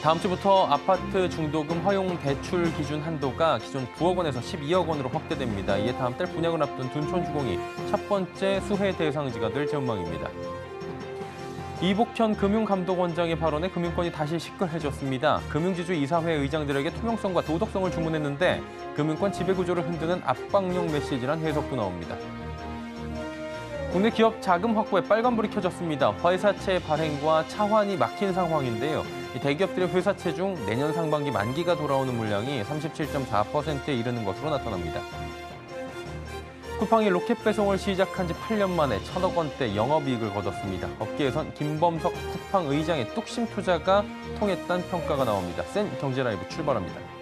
다음 주부터 아파트 중도금 허용 대출 기준 한도가 기존 9억 원에서 12억 원으로 확대됩니다. 이에 다음 달 분양을 앞둔 둔촌주공이 첫 번째 수혜 대상지가 될 전망입니다. 이복현 금융감독원장의 발언에 금융권이 다시 시끌해졌습니다. 금융지주 이사회 의장들에게 투명성과 도덕성을 주문했는데 금융권 지배구조를 흔드는 압박용 메시지란 해석도 나옵니다. 국내 기업 자금 확보에 빨간불이 켜졌습니다. 회사채 발행과 차환이 막힌 상황인데요. 대기업들의 회사채 중 내년 상반기 만기가 돌아오는 물량이 37.4%에 이르는 것으로 나타납니다. 쿠팡이 로켓 배송을 시작한 지 8년 만에 1,000억 원대 영업이익을 거뒀습니다. 업계에선 김범석 쿠팡 의장의 뚝심 투자가 통했다는 평가가 나옵니다. 센 경제라이브 출발합니다.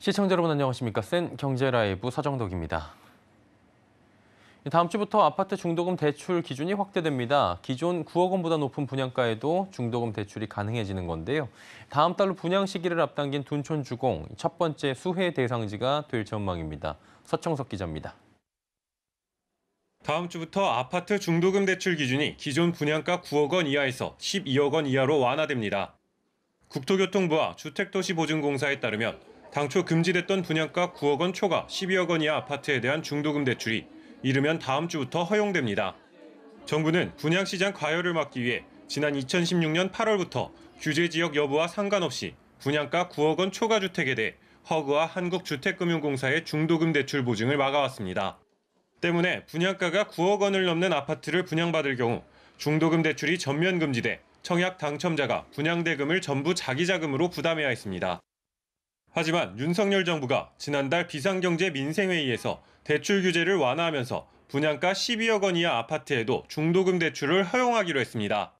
시청자 여러분 안녕하십니까? 센 경제라이브 서정덕입니다. 다음 주부터 아파트 중도금 대출 기준이 확대됩니다. 기존 9억 원보다 높은 분양가에도 중도금 대출이 가능해지는 건데요. 다음 달로 분양 시기를 앞당긴 둔촌주공 첫 번째 수혜 대상지가 될 전망입니다. 서청석 기자입니다. 다음 주부터 아파트 중도금 대출 기준이 기존 분양가 9억 원 이하에서 12억 원 이하로 완화됩니다. 국토교통부와 주택도시보증공사에 따르면 당초 금지됐던 분양가 9억 원 초과 12억 원 이하 아파트에 대한 중도금 대출이 이르면 다음 주부터 허용됩니다. 정부는 분양시장 과열을 막기 위해 지난 2016년 8월부터 규제지역 여부와 상관없이 분양가 9억 원 초과 주택에 대해 허그와 한국주택금융공사의 중도금 대출 보증을 막아왔습니다. 때문에 분양가가 9억 원을 넘는 아파트를 분양받을 경우 중도금 대출이 전면 금지돼 청약 당첨자가 분양대금을 전부 자기 자금으로 부담해야 했습니다. 하지만 윤석열 정부가 지난달 비상경제 민생회의에서 대출 규제를 완화하면서 분양가 12억 원 이하 아파트에도 중도금 대출을 허용하기로 했습니다.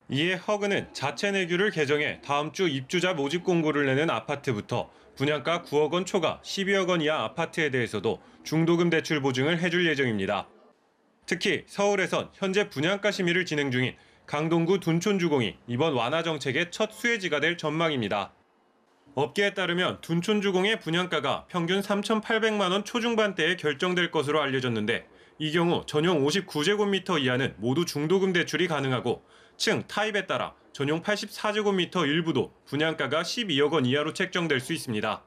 이에 허그는 자체 내규를 개정해 다음 주 입주자 모집 공고를 내는 아파트부터 분양가 9억 원 초과 12억 원 이하 아파트에 대해서도 중도금 대출 보증을 해줄 예정입니다. 특히 서울에선 현재 분양가 심의를 진행 중인 강동구 둔촌주공이 이번 완화 정책의 첫 수혜지가 될 전망입니다. 업계에 따르면 둔촌주공의 분양가가 평균 3,800만 원 초중반대에 결정될 것으로 알려졌는데 이 경우 전용 59제곱미터 이하는 모두 중도금 대출이 가능하고 층, 타입에 따라 전용 84제곱미터 일부도 분양가가 12억 원 이하로 책정될 수 있습니다.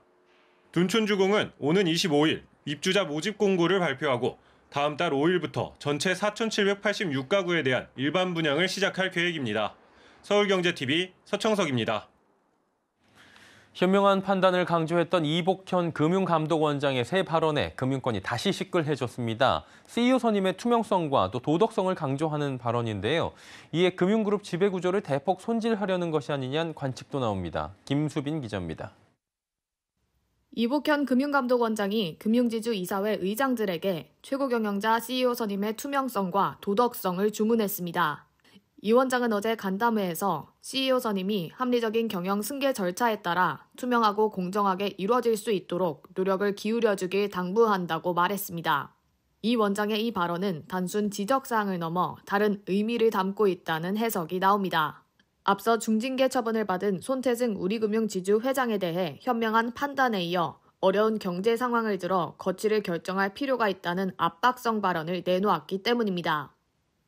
둔촌주공은 오는 25일 입주자 모집 공고를 발표하고 다음 달 5일부터 전체 4,786가구에 대한 일반 분양을 시작할 계획입니다. 서울경제TV 서청석입니다. 현명한 판단을 강조했던 이복현 금융감독원장의 새 발언에 금융권이 다시 시끌해졌습니다. CEO 선임의 투명성과 또 도덕성을 강조하는 발언인데요. 이에 금융그룹 지배구조를 대폭 손질하려는 것이 아니냐는 관측도 나옵니다. 김수빈 기자입니다. 이복현 금융감독원장이 금융지주 이사회 의장들에게 최고 경영자 CEO 선임의 투명성과 도덕성을 주문했습니다. 이 원장은 어제 간담회에서 CEO 선임이 합리적인 경영 승계 절차에 따라 투명하고 공정하게 이루어질 수 있도록 노력을 기울여주길 당부한다고 말했습니다. 이 원장의 이 발언은 단순 지적사항을 넘어 다른 의미를 담고 있다는 해석이 나옵니다. 앞서 중징계 처분을 받은 손태승 우리금융지주 회장에 대해 현명한 판단에 이어 어려운 경제 상황을 들어 거취를 결정할 필요가 있다는 압박성 발언을 내놓았기 때문입니다.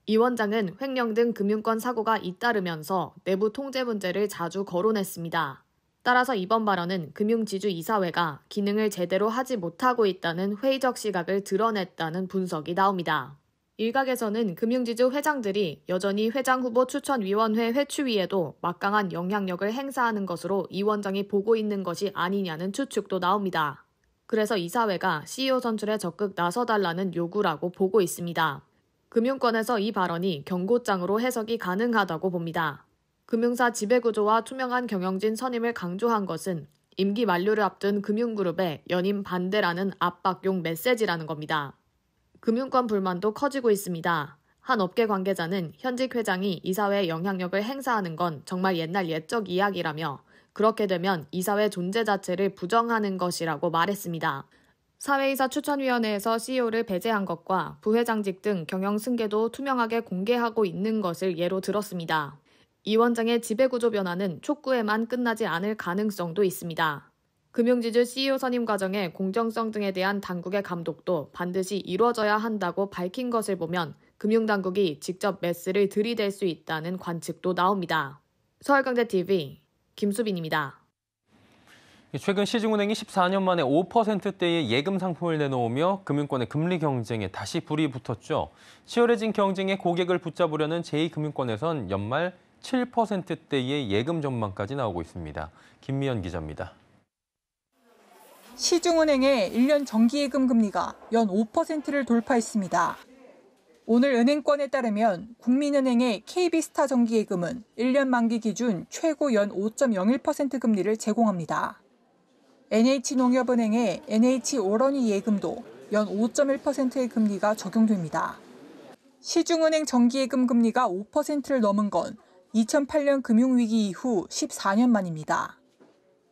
이 원장은 횡령 등 금융권 사고가 잇따르면서 내부 통제 문제를 자주 거론했습니다. 따라서 이번 발언은 금융지주 이사회가 기능을 제대로 하지 못하고 있다는 회의적 시각을 드러냈다는 분석이 나옵니다. 일각에서는 금융지주 회장들이 여전히 회장후보 추천위원회 회추위에도 막강한 영향력을 행사하는 것으로 이 원장이 보고 있는 것이 아니냐는 추측도 나옵니다. 그래서 이사회가 CEO 선출에 적극 나서달라는 요구라고 보고 있습니다. 금융권에서 이 발언이 경고장으로 해석이 가능하다고 봅니다. 금융사 지배구조와 투명한 경영진 선임을 강조한 것은 임기 만료를 앞둔 금융그룹의 연임 반대라는 압박용 메시지라는 겁니다. 금융권 불만도 커지고 있습니다. 한 업계 관계자는 현직 회장이 이사회에 영향력을 행사하는 건 정말 옛날 옛적 이야기라며 그렇게 되면 이사회 존재 자체를 부정하는 것이라고 말했습니다. 사회이사 추천위원회에서 CEO를 배제한 것과 부회장직 등 경영 승계도 투명하게 공개하고 있는 것을 예로 들었습니다. 이 원장의 지배구조 변화는 촉구에만 끝나지 않을 가능성도 있습니다. 금융지주 CEO 선임 과정의 공정성 등에 대한 당국의 감독도 반드시 이루어져야 한다고 밝힌 것을 보면 금융당국이 직접 메스를 들이댈 수 있다는 관측도 나옵니다. 서울경제TV 김수빈입니다. 최근 시중은행이 14년 만에 5%대의 예금 상품을 내놓으며 금융권의 금리 경쟁에 다시 불이 붙었죠. 치열해진 경쟁에 고객을 붙잡으려는 제2금융권에선 연말 7%대의 예금 전망까지 나오고 있습니다. 김미연 기자입니다. 시중은행의 1년 정기예금 금리가 연 5%를 돌파했습니다. 오늘 은행권에 따르면 국민은행의 KB스타 정기예금은 1년 만기 기준 최고 연 5.01% 금리를 제공합니다. NH농협은행의 NH오러니 예금도 연 5.1%의 금리가 적용됩니다. 시중은행 정기예금 금리가 5%를 넘은 건 2008년 금융위기 이후 14년 만입니다.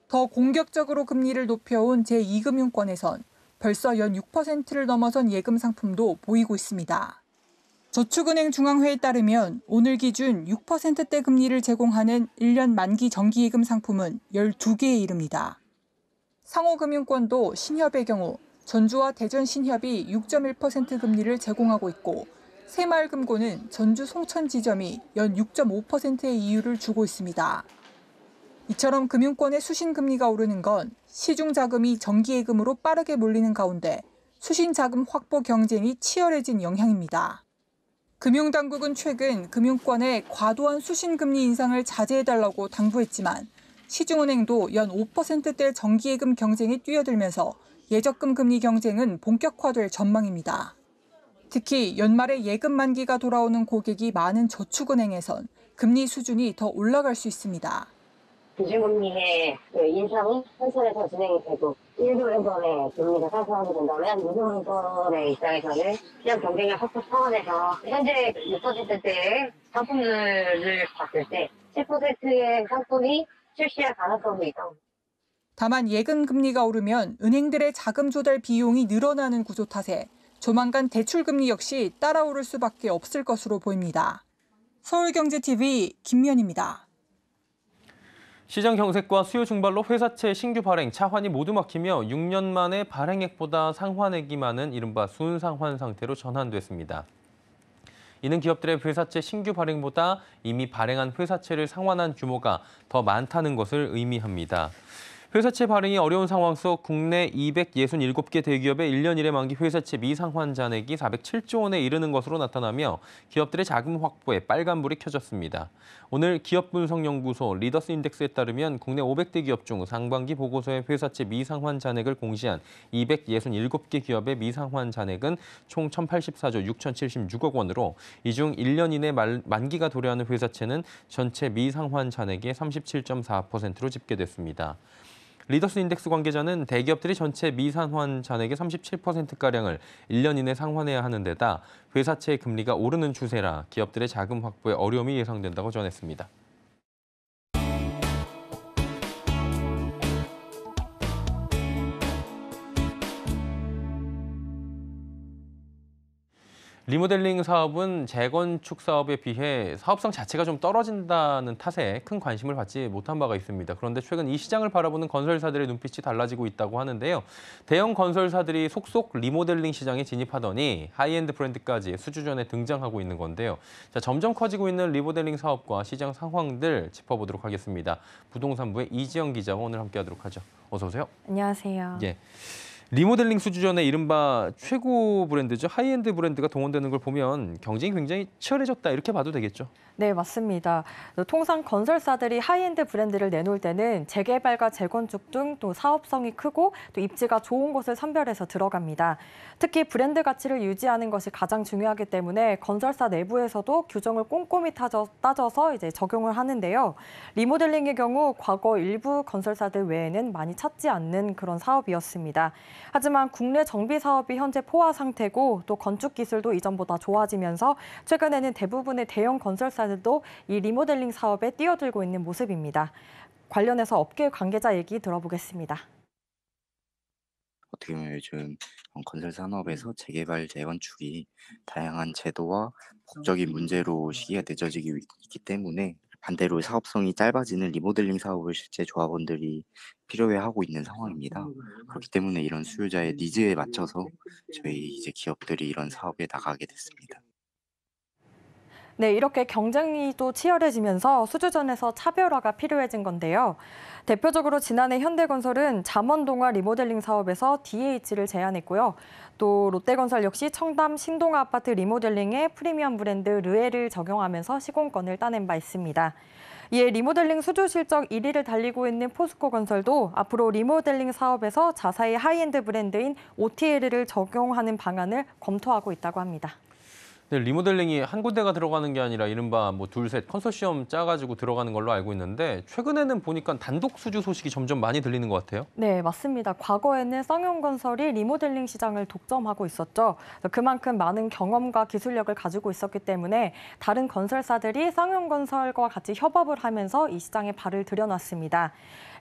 더 공격적으로 금리를 높여온 제2금융권에선 벌써 연 6%를 넘어선 예금 상품도 보이고 있습니다. 저축은행 중앙회에 따르면 오늘 기준 6%대 금리를 제공하는 1년 만기 정기예금 상품은 12개에 이릅니다. 상호금융권도 신협의 경우 전주와 대전 신협이 6.1% 금리를 제공하고 있고 새마을금고는 전주 송천지점이 연 6.5%의 이율을 주고 있습니다. 이처럼 금융권의 수신금리가 오르는 건 시중자금이 정기예금으로 빠르게 몰리는 가운데 수신자금 확보 경쟁이 치열해진 영향입니다. 금융당국은 최근 금융권의 과도한 수신금리 인상을 자제해달라고 당부했지만 시중은행도 연 5%대 정기예금 경쟁이 뛰어들면서 예적금 금리 경쟁은 본격화될 전망입니다. 특히 연말에 예금 만기가 돌아오는 고객이 많은 저축은행에선 금리 수준이 더 올라갈 수 있습니다. 기준금리의 인상이 선순에서 진행이 되고 일부분의 금리가 상승하게 된다면 유동인권의 입장에서는 시장 경쟁력 확보 차원에서 현재 6%대의 상품들을 봤을 때 7%의 상품이 출시할 가능성도 있다. 다만 예금 금리가 오르면 은행들의 자금 조달 비용이 늘어나는 구조 탓에 조만간 대출금리 역시 따라오를 수밖에 없을 것으로 보입니다. 서울경제TV 김미연입니다. 시장 경색과 수요 증발로 회사채 신규 발행, 차환이 모두 막히며 6년 만에 발행액보다 상환액이 많은 이른바 순상환 상태로 전환됐습니다. 이는 기업들의 회사채 신규 발행보다 이미 발행한 회사채를 상환한 규모가 더 많다는 것을 의미합니다. 회사채 발행이 어려운 상황 속 국내 267개 대기업의 1년 이내 만기 회사채 미상환 잔액이 407조 원에 이르는 것으로 나타나며 기업들의 자금 확보에 빨간불이 켜졌습니다. 오늘 기업분석연구소 리더스 인덱스에 따르면 국내 500대 기업 중 상반기 보고서에 회사채 미상환 잔액을 공시한 267개 기업의 미상환 잔액은 총 1,084조 6,076억 원으로 이 중 1년 이내 만기가 도래하는 회사채는 전체 미상환 잔액의 37.4%로 집계됐습니다. 리더스 인덱스 관계자는 대기업들이 전체 미상환 잔액의 37%가량을 1년 이내 상환해야 하는 데다 회사채의 금리가 오르는 추세라 기업들의 자금 확보에 어려움이 예상된다고 전했습니다. 리모델링 사업은 재건축 사업에 비해 사업성 자체가 좀 떨어진다는 탓에 큰 관심을 받지 못한 바가 있습니다. 그런데 최근 이 시장을 바라보는 건설사들의 눈빛이 달라지고 있다고 하는데요. 대형 건설사들이 속속 리모델링 시장에 진입하더니 하이엔드 브랜드까지 수주전에 등장하고 있는 건데요. 자, 점점 커지고 있는 리모델링 사업과 시장 상황들 짚어보도록 하겠습니다. 부동산부의 이지영 기자와 오늘 함께하도록 하죠. 어서 오세요. 안녕하세요. 예. 리모델링 수주전에 이른바 최고 브랜드죠. 하이엔드 브랜드가 동원되는 걸 보면 경쟁이 굉장히 치열해졌다 이렇게 봐도 되겠죠. 네, 맞습니다. 통상 건설사들이 하이엔드 브랜드를 내놓을 때는 재개발과 재건축 등 또 사업성이 크고 또 입지가 좋은 곳을 선별해서 들어갑니다. 특히 브랜드 가치를 유지하는 것이 가장 중요하기 때문에 건설사 내부에서도 규정을 꼼꼼히 따져서 이제 적용을 하는데요. 리모델링의 경우 과거 일부 건설사들 외에는 많이 찾지 않는 그런 사업이었습니다. 하지만 국내 정비 사업이 현재 포화 상태고 또 건축 기술도 이전보다 좋아지면서 최근에는 대부분의 대형 건설사들도 이 리모델링 사업에 뛰어들고 있는 모습입니다. 관련해서 업계 관계자 얘기 들어보겠습니다. 어떻게 보면 요즘 건설 산업에서 재개발, 재건축이 다양한 제도와 법적인 문제로 시기가 늦어지고 있기 때문에 반대로 사업성이 짧아지는 리모델링 사업을 실제 조합원들이 필요해하고 있는 상황입니다. 그렇기 때문에 이런 수요자의 니즈에 맞춰서 저희 이제 기업들이 이런 사업에 나가게 됐습니다. 네, 이렇게 경쟁이 또 치열해지면서 수주전에서 차별화가 필요해진 건데요. 대표적으로 지난해 현대건설은 잠원동화 리모델링 사업에서 DH를 제안했고요. 또 롯데건설 역시 청담 신동아 아파트 리모델링에 프리미엄 브랜드 르에를 적용하면서 시공권을 따낸 바 있습니다. 이에 리모델링 수주 실적 1위를 달리고 있는 포스코건설도 앞으로 리모델링 사업에서 자사의 하이엔드 브랜드인 OTL을 적용하는 방안을 검토하고 있다고 합니다. 네, 리모델링이 한 군데가 들어가는 게 아니라 이른바 뭐 둘셋 컨소시엄 짜가지고 들어가는 걸로 알고 있는데 최근에는 보니까 단독 수주 소식이 점점 많이 들리는 것 같아요. 네, 맞습니다. 과거에는 쌍용건설이 리모델링 시장을 독점하고 있었죠. 그만큼 많은 경험과 기술력을 가지고 있었기 때문에 다른 건설사들이 쌍용건설과 같이 협업을 하면서 이 시장에 발을 들여놨습니다.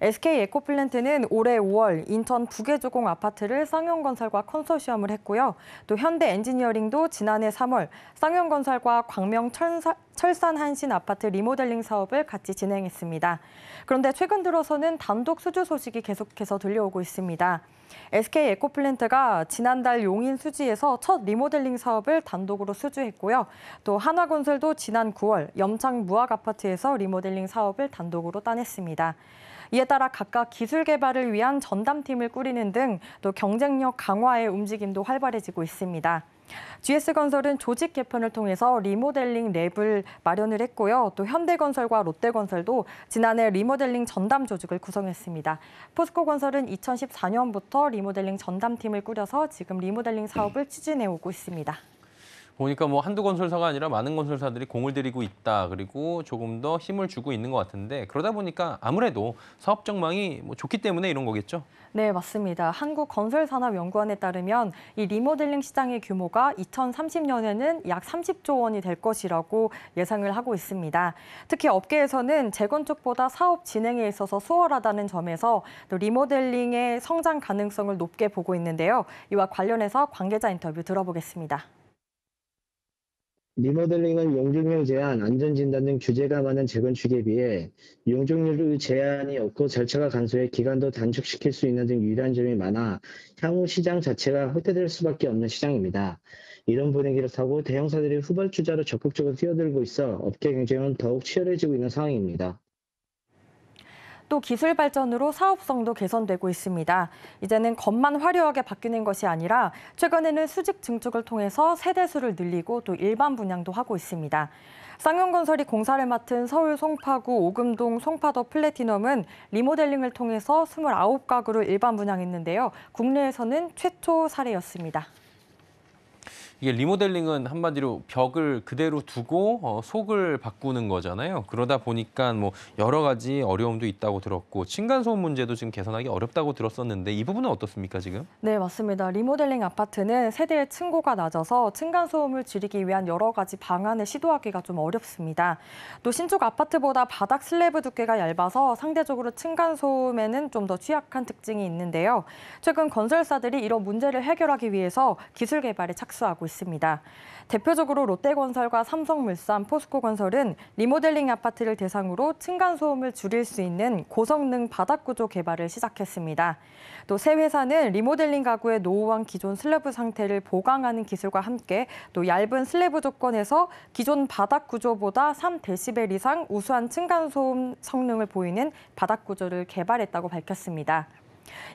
SK 에코플랜트는 올해 5월 인천 부계주공 아파트를 쌍용건설과 컨소시엄을 했고요. 또 현대 엔지니어링도 지난해 3월 쌍용건설과 광명 철산 한신 아파트 리모델링 사업을 같이 진행했습니다. 그런데 최근 들어서는 단독 수주 소식이 계속해서 들려오고 있습니다. SK 에코플랜트가 지난달 용인 수지에서 첫 리모델링 사업을 단독으로 수주했고요. 또 한화건설도 지난 9월 염창 무학 아파트에서 리모델링 사업을 단독으로 따냈습니다. 이에 따라 각각 기술 개발을 위한 전담팀을 꾸리는 등 또 경쟁력 강화의 움직임도 활발해지고 있습니다. GS건설은 조직 개편을 통해서 리모델링 랩을 마련을 했고요. 또 현대건설과 롯데건설도 지난해 리모델링 전담 조직을 구성했습니다. 포스코건설은 2014년부터 리모델링 전담팀을 꾸려서 지금 리모델링 사업을 추진해오고 있습니다. 보니까 뭐 한두 건설사가 아니라 많은 건설사들이 공을 들이고 있다. 그리고 조금 더 힘을 주고 있는 것 같은데 그러다 보니까 아무래도 사업 전망이 뭐 좋기 때문에 이런 거겠죠? 네, 맞습니다. 한국건설산업연구원에 따르면 이 리모델링 시장의 규모가 2030년에는 약 30조 원이 될 것이라고 예상을 하고 있습니다. 특히 업계에서는 재건축보다 사업 진행에 있어서 수월하다는 점에서 또 리모델링의 성장 가능성을 높게 보고 있는데요. 이와 관련해서 관계자 인터뷰 들어보겠습니다. 리모델링은 용적률 제한, 안전진단 등 규제가 많은 재건축에 비해 용적률 제한이 없고 절차가 간소해 기간도 단축시킬 수 있는 등 유리한 점이 많아 향후 시장 자체가 확대될 수밖에 없는 시장입니다. 이런 분위기를 타고 대형사들이 후발주자로 적극적으로 뛰어들고 있어 업계 경쟁은 더욱 치열해지고 있는 상황입니다. 또 기술 발전으로 사업성도 개선되고 있습니다. 이제는 겉만 화려하게 바뀌는 것이 아니라 최근에는 수직 증축을 통해서 세대수를 늘리고 또 일반 분양도 하고 있습니다. 쌍용건설이 공사를 맡은 서울 송파구 오금동 송파더 플래티넘은 리모델링을 통해서 29가구를 일반 분양했는데요. 국내에서는 최초 사례였습니다. 이게 리모델링은 한마디로 벽을 그대로 두고 속을 바꾸는 거잖아요. 그러다 보니까 뭐 여러 가지 어려움도 있다고 들었고 층간소음 문제도 지금 개선하기 어렵다고 들었었는데 이 부분은 어떻습니까 지금? 네, 맞습니다. 리모델링 아파트는 세대의 층고가 낮아서 층간소음을 줄이기 위한 여러 가지 방안을 시도하기가 좀 어렵습니다. 또 신축 아파트보다 바닥 슬래브 두께가 얇아서 상대적으로 층간소음에는 좀 더 취약한 특징이 있는데요. 최근 건설사들이 이런 문제를 해결하기 위해서 기술 개발에 착수하고 있습니다. 대표적으로 롯데건설과 삼성물산, 포스코건설은 리모델링 아파트를 대상으로 층간소음을 줄일 수 있는 고성능 바닥구조 개발을 시작했습니다. 또 세 회사는 리모델링 가구의 노후한 기존 슬래브 상태를 보강하는 기술과 함께 또 얇은 슬래브 조건에서 기존 바닥구조보다 3데시벨 이상 우수한 층간소음 성능을 보이는 바닥구조를 개발했다고 밝혔습니다.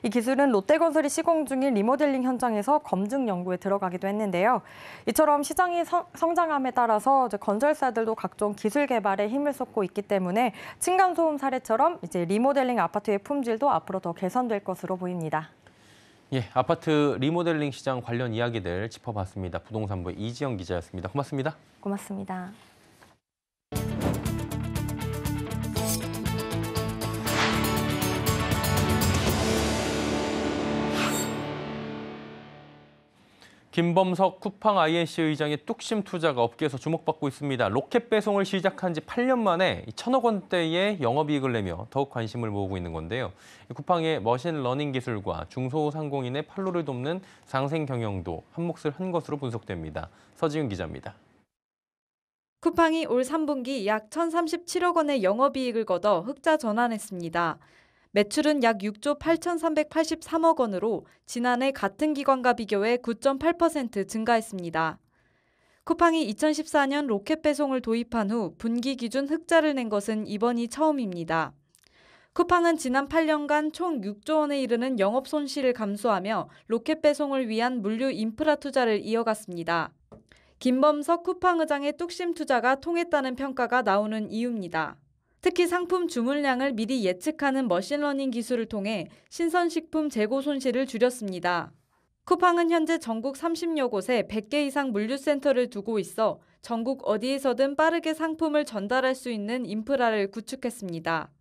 이 기술은 롯데건설이 시공 중인 리모델링 현장에서 검증 연구에 들어가기도 했는데요. 이처럼 시장이 성장함에 따라서 건설사들도 각종 기술 개발에 힘을 쏟고 있기 때문에 층간소음 사례처럼 이제 리모델링 아파트의 품질도 앞으로 더 개선될 것으로 보입니다. 예, 아파트 리모델링 시장 관련 이야기들 짚어봤습니다. 부동산부의 이지영 기자였습니다. 고맙습니다. 고맙습니다. 김범석 쿠팡 INC 의장의 뚝심 투자가 업계에서 주목받고 있습니다. 로켓 배송을 시작한 지 8년 만에 1,000억 원대의 영업이익을 내며 더욱 관심을 모으고 있는 건데요. 쿠팡의 머신러닝 기술과 중소상공인의 판로를 돕는 상생 경영도 한몫을 한 것으로 분석됩니다. 서지윤 기자입니다. 쿠팡이 올 3분기 약 1,037억 원의 영업이익을 거둬 흑자 전환했습니다. 매출은 약 6조 8,383억 원으로 지난해 같은 기간과 비교해 9.8% 증가했습니다. 쿠팡이 2014년 로켓 배송을 도입한 후 분기 기준 흑자를 낸 것은 이번이 처음입니다. 쿠팡은 지난 8년간 총 6조 원에 이르는 영업 손실을 감수하며 로켓 배송을 위한 물류 인프라 투자를 이어갔습니다. 김범석 쿠팡 의장의 뚝심 투자가 통했다는 평가가 나오는 이유입니다. 특히 상품 주문량을 미리 예측하는 머신러닝 기술을 통해 신선식품 재고 손실을 줄였습니다. 쿠팡은 현재 전국 30여 곳에 100개 이상 물류센터를 두고 있어 전국 어디에서든 빠르게 상품을 전달할 수 있는 인프라를 구축했습니다.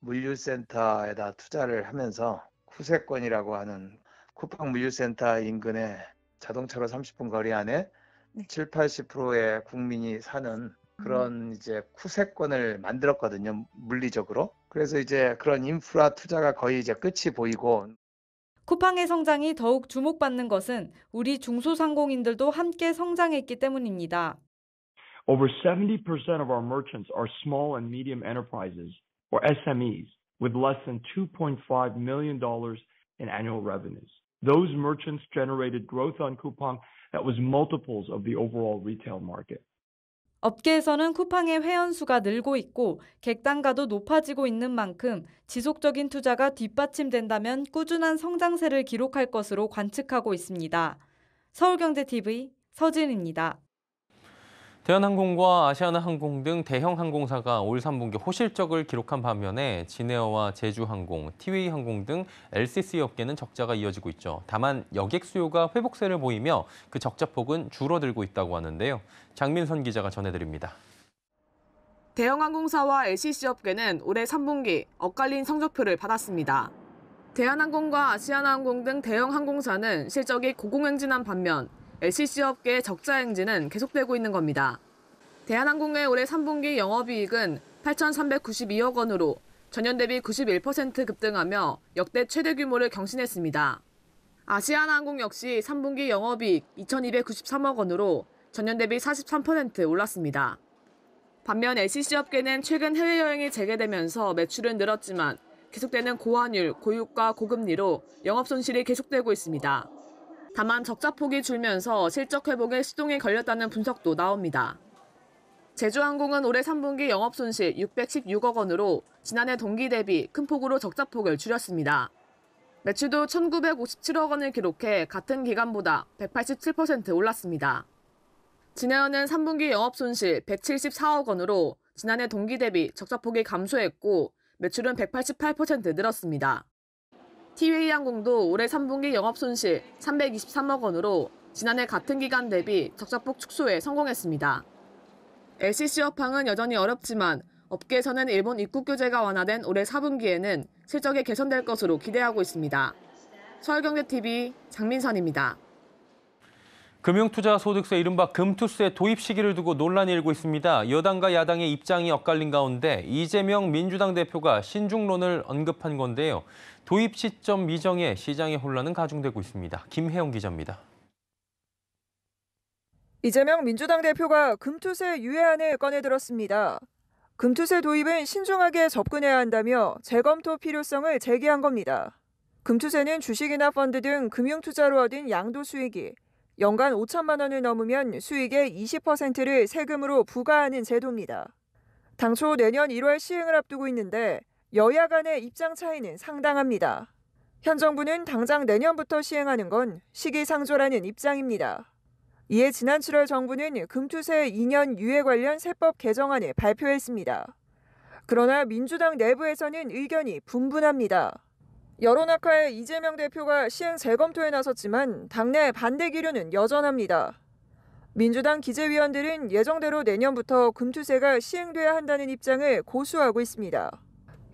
물류센터에다 투자를 하면서 쿠세권이라고 하는 쿠팡 물류센터 인근에 자동차로 30분 거리 안에 7, 80%의 국민이 사는 그런 이제 쿠세권을 만들었거든요, 물리적으로. 그래서 이제 그런 인프라 투자가 거의 이제 끝이 보이고. 쿠팡의 성장이 더욱 주목받는 것은 우리 중소상공인들도 함께 성장했기 때문입니다. Over 70% of our merchants are small and medium enterprises, or SMEs, with less than $2.5 million in annual revenues. Those merchants generated growth on Coupang that was multiples of the overall retail market. 업계에서는 쿠팡의 회원수가 늘고 있고 객단가도 높아지고 있는 만큼 지속적인 투자가 뒷받침된다면 꾸준한 성장세를 기록할 것으로 관측하고 있습니다. 서울경제TV 서진입니다. 대한항공과 아시아나항공 등 대형 항공사가 올 3분기 호실적을 기록한 반면에 진에어와 제주항공, 티웨이항공 등 LCC 업계는 적자가 이어지고 있죠. 다만 여객 수요가 회복세를 보이며 그 적자폭은 줄어들고 있다고 하는데요. 장민선 기자가 전해드립니다. 대형 항공사와 LCC 업계는 올해 3분기 엇갈린 성적표를 받았습니다. 대한항공과 아시아나항공 등 대형 항공사는 실적이 고공행진한 반면 LCC 업계의 적자 행진은 계속되고 있는 겁니다. 대한항공의 올해 3분기 영업이익은 8,392억 원으로 전년 대비 91% 급등하며 역대 최대 규모를 경신했습니다. 아시아나항공 역시 3분기 영업이익 2,293억 원으로 전년 대비 43% 올랐습니다. 반면 LCC 업계는 최근 해외여행이 재개되면서 매출은 늘었지만 계속되는 고환율, 고유가, 고금리로 영업 손실이 계속되고 있습니다. 다만 적자폭이 줄면서 실적 회복에 시동이 걸렸다는 분석도 나옵니다. 제주항공은 올해 3분기 영업 손실 616억 원으로 지난해 동기 대비 큰 폭으로 적자폭을 줄였습니다. 매출도 1,957억 원을 기록해 같은 기간보다 187% 올랐습니다. 진에어는 3분기 영업 손실 174억 원으로 지난해 동기 대비 적자폭이 감소했고 매출은 188% 늘었습니다. 티웨이항공도 올해 3분기 영업 손실 323억 원으로 지난해 같은 기간 대비 적자폭 축소에 성공했습니다. LCC 업황은 여전히 어렵지만 업계에서는 일본 입국 규제가 완화된 올해 4분기에는 실적이 개선될 것으로 기대하고 있습니다. 서울경제TV 장민선입니다. 금융투자소득세 이른바 금투세 도입 시기를 두고 논란이 일고 있습니다. 여당과 야당의 입장이 엇갈린 가운데 이재명 민주당 대표가 신중론을 언급한 건데요. 도입 시점 미정에 시장의 혼란은 가중되고 있습니다. 김혜영 기자입니다. 이재명 민주당 대표가 금투세 유예안을 꺼내들었습니다. 금투세 도입은 신중하게 접근해야 한다며 재검토 필요성을 제기한 겁니다. 금투세는 주식이나 펀드 등 금융투자로 얻은 양도수익이 연간 5천만 원을 넘으면 수익의 20%를 세금으로 부과하는 제도입니다. 당초 내년 1월 시행을 앞두고 있는데 여야 간의 입장 차이는 상당합니다. 현 정부는 당장 내년부터 시행하는 건 시기상조라는 입장입니다. 이에 지난 7월 정부는 금투세 2년 유예 관련 세법 개정안을 발표했습니다. 그러나 민주당 내부에서는 의견이 분분합니다. 여론악화에 이재명 대표가 시행 재검토에 나섰지만 당내 반대 기류는 여전합니다. 민주당 기재위원들은 예정대로 내년부터 금투세가 시행돼야 한다는 입장을 고수하고 있습니다.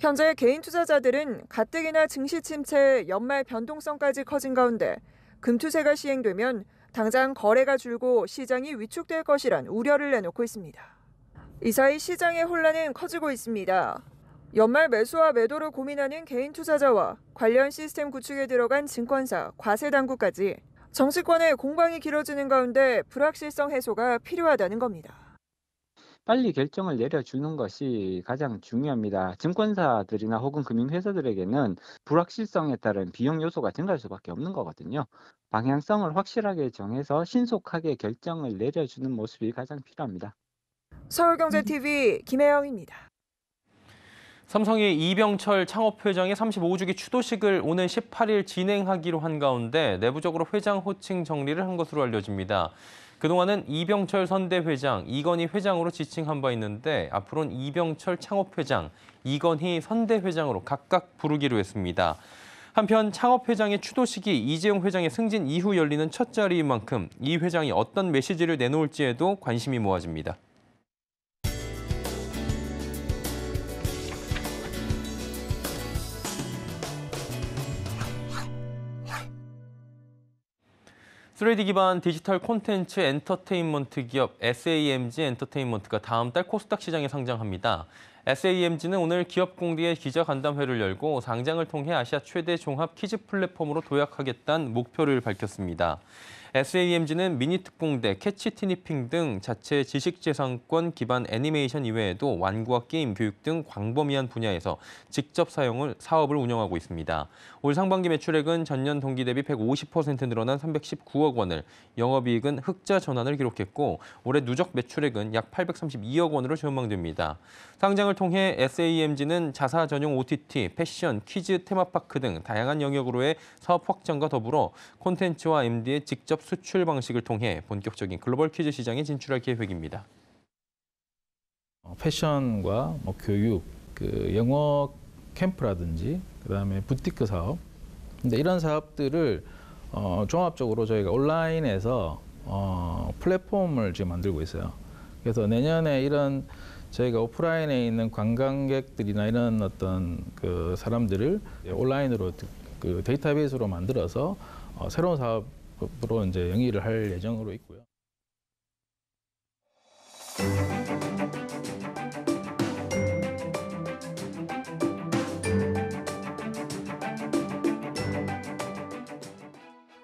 현재 개인 투자자들은 가뜩이나 증시 침체에 연말 변동성까지 커진 가운데 금투세가 시행되면 당장 거래가 줄고 시장이 위축될 것이란 우려를 내놓고 있습니다. 이 사이 시장의 혼란은 커지고 있습니다. 연말 매수와 매도를 고민하는 개인 투자자와 관련 시스템 구축에 들어간 증권사, 과세당국까지 정치권의 공방이 길어지는 가운데 불확실성 해소가 필요하다는 겁니다. 빨리 결정을 내려주는 것이 가장 중요합니다. 증권사들이나 혹은 금융회사들에게는 불확실성에 따른 비용 요소가 증가할 수밖에 없는 거거든요. 방향성을 확실하게 정해서 신속하게 결정을 내려주는 모습이 가장 필요합니다. 서울경제TV 김혜영입니다. 삼성이 이병철 창업회장의 35주기 추도식을 오는 18일 진행하기로 한 가운데 내부적으로 회장 호칭 정리를 한 것으로 알려집니다. 그동안은 이병철 선대회장, 이건희 회장으로 지칭한 바 있는데 앞으로는 이병철 창업회장, 이건희 선대회장으로 각각 부르기로 했습니다. 한편 창업회장의 추도식이 이재용 회장의 승진 이후 열리는 첫 자리인 만큼 이 회장이 어떤 메시지를 내놓을지에도 관심이 모아집니다. (3D) 기반 디지털 콘텐츠 엔터테인먼트 기업 SAMG 엔터테인먼트가 다음 달 코스닥 시장에 상장합니다. SAMG는 오늘 기업 공개의 기자간담회를 열고 상장을 통해 아시아 최대 종합 퀴즈 플랫폼으로 도약하겠다는 목표를 밝혔습니다. SAMG는 미니특공대, 캐치티니핑 등 자체 지식재산권 기반 애니메이션 이외에도 완구와 게임, 교육 등 광범위한 분야에서 직접 사업을 운영하고 있습니다. 올 상반기 매출액은 전년 동기 대비 150% 늘어난 319억 원을, 영업이익은 흑자 전환을 기록했고 올해 누적 매출액은 약 832억 원으로 전망됩니다. 상장을 통해 SAMG는 자사 전용 OTT, 패션, 퀴즈, 테마파크 등 다양한 영역으로의 사업 확장과 더불어 콘텐츠와 MD의 직접 수출 방식을 통해 본격적인 글로벌 퀴즈 시장에 진출할 계획입니다. 패션과 교육, 영어 캠프라든지 그다음에 부티크 사업, 근데 이런 사업들을 종합적으로 저희가 온라인에서 플랫폼을 지금 만들고 있어요. 그래서 내년에 이런 저희가 오프라인에 있는 관광객들이나 이런 어떤 사람들을 온라인으로 데이터베이스로 만들어서 새로운 사업으로 이제 영위를 할 예정으로 있고요.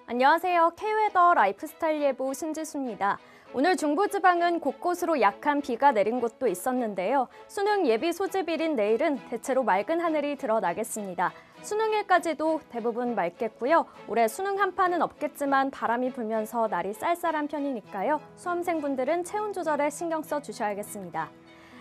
안녕하세요. K웨더 라이프스타일 예보 신지수입니다. 오늘 중부지방은 곳곳으로 약한 비가 내린 곳도 있었는데요. 수능 예비 소집일인 내일은 대체로 맑은 하늘이 드러나겠습니다. 수능일까지도 대부분 맑겠고요. 올해 수능 한파는 없겠지만 바람이 불면서 날이 쌀쌀한 편이니까요. 수험생분들은 체온 조절에 신경 써 주셔야겠습니다.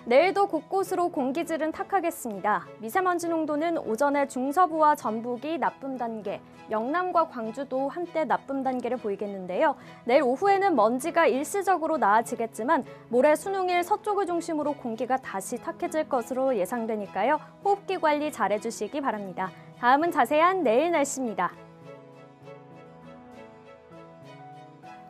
내일도 곳곳으로 공기질은 탁하겠습니다. 미세먼지 농도는 오전에 중서부와 전북이 나쁨 단계, 영남과 광주도 한때 나쁨 단계를 보이겠는데요. 내일 오후에는 먼지가 일시적으로 나아지겠지만 모레 수능일 서쪽을 중심으로 공기가 다시 탁해질 것으로 예상되니까요. 호흡기 관리 잘해주시기 바랍니다. 다음은 자세한 내일 날씨입니다.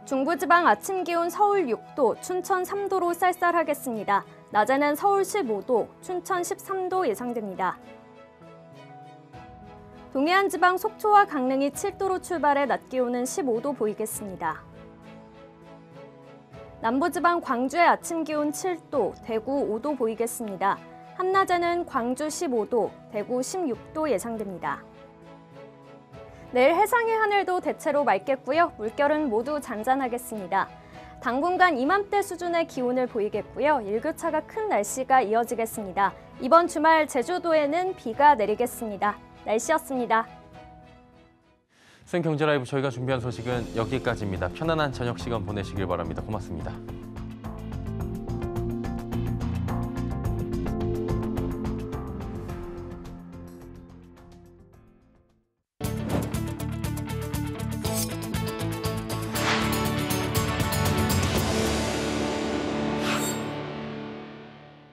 중부지방 아침 기온 서울 6도, 춘천 3도로 쌀쌀하겠습니다. 낮에는 서울 15도, 춘천 13도 예상됩니다. 동해안 지방 속초와 강릉이 7도로 출발해 낮 기온은 15도 보이겠습니다. 남부지방 광주의 아침 기온 7도, 대구 5도 보이겠습니다. 한낮에는 광주 15도, 대구 16도 예상됩니다. 내일 해상의 하늘도 대체로 맑겠고요. 물결은 모두 잔잔하겠습니다. 당분간 이맘때 수준의 기온을 보이겠고요. 일교차가 큰 날씨가 이어지겠습니다. 이번 주말 제주도에는 비가 내리겠습니다. 날씨였습니다. 생경제라이브 저희가 준비한 소식은 여기까지입니다. 편안한 저녁 시간 보내시길 바랍니다. 고맙습니다.